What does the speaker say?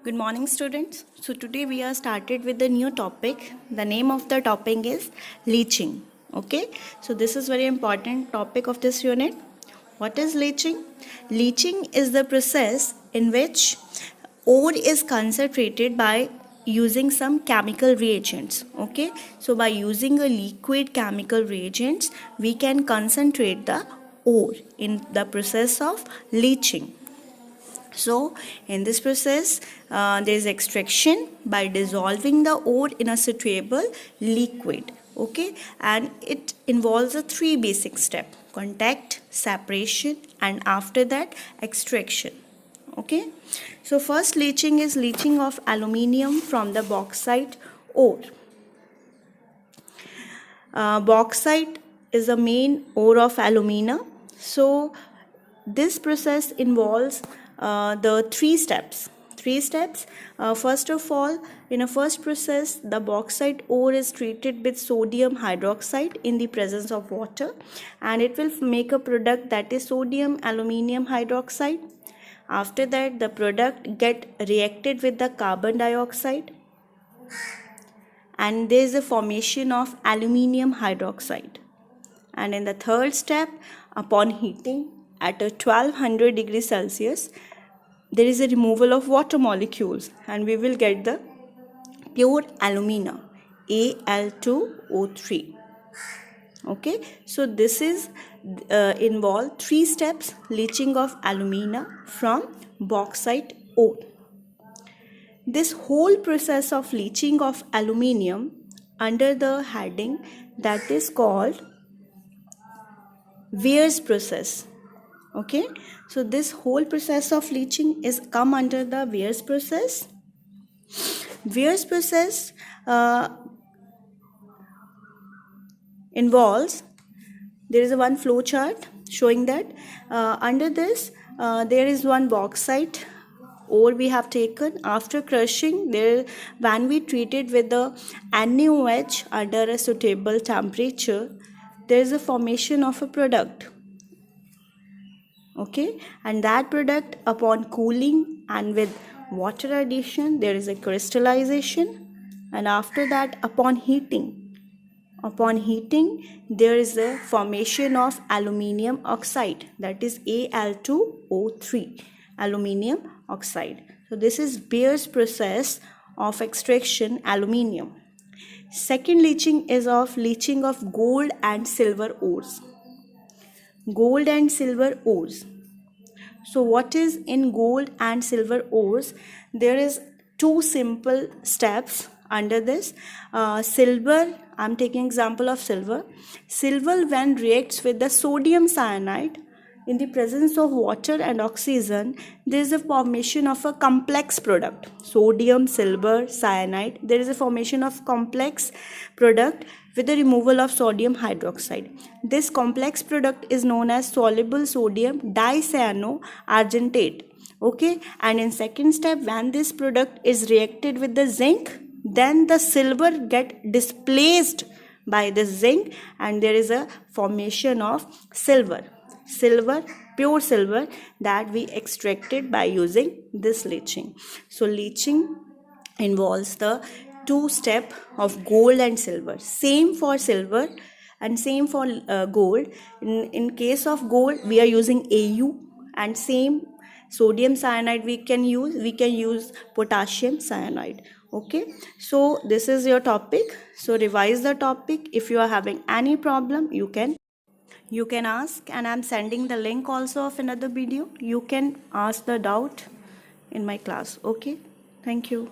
Good morning, students. So today we are started with the new topic. The name of the topic is leaching. Okay. So this is very important topic of this unit. What is leaching? Leaching is the process in which ore is concentrated by using some chemical reagents. Okay. So by using a liquid chemical reagents, we can concentrate the ore in the process of leaching. So in this process, there is extraction by dissolving the ore in a suitable liquid. Okay, and it involves a three basic step: contact, separation, and after that extraction. Okay, so first leaching is leaching of aluminium from the bauxite ore. Bauxite is the main ore of alumina. So this process involves the three steps. First of all, in a first process, the bauxite ore is treated with sodium hydroxide in the presence of water, and it will make a product that is sodium aluminium hydroxide. After that, the product get reacted with the carbon dioxide, and there is a formation of aluminium hydroxide. And in the third step, upon heating at a 1200 degrees Celsius, there is a removal of water molecules, and we will get the pure alumina, Al2O3. Okay, so this is involve three steps: leaching of alumina from bauxite ore. This whole process of leaching of aluminium under the heading that is called Weir's process. Okay, so this whole process of leaching is come under the Weir's process. Weir's process involves, there is a one flow chart showing that under this there is one bauxite ore we have taken. After crushing, there when we treat it with the NaOH under a suitable temperature, there is a formation of a product. Okay, and that product, upon cooling and with water addition, there is a crystallization, and after that, upon heating, there is a formation of aluminium oxide, that is Al2O3, aluminium oxide. So this is Weir's process of extraction aluminium. Second leaching is of leaching of gold and silver ores. Gold and silver ores. So what is in gold and silver ores? There is two simple steps under this. Silver, I'm taking example of silver. Silver, when reacts with the sodium cyanide in the presence of water and oxygen, there is a formation of a complex product. Sodium, silver, cyanide. There is a formation of complex product with the removal of sodium hydroxide. This complex product is known as soluble sodium dicyanoargentate. Okay, and in second step, when this product is reacted with the zinc, then the silver get displaced by the zinc, and there is a formation of silver, pure silver, that we extracted by using this leaching. So leaching involves the two step of gold and silver. Same for silver and same for gold. In case of gold, we are using Au, and same sodium cyanide we can use potassium cyanide. Okay, so this is your topic. So revise the topic. If you are having any problem, you can ask, and I'm sending the link also of another video. You can ask the doubt in my class. Okay, thank you.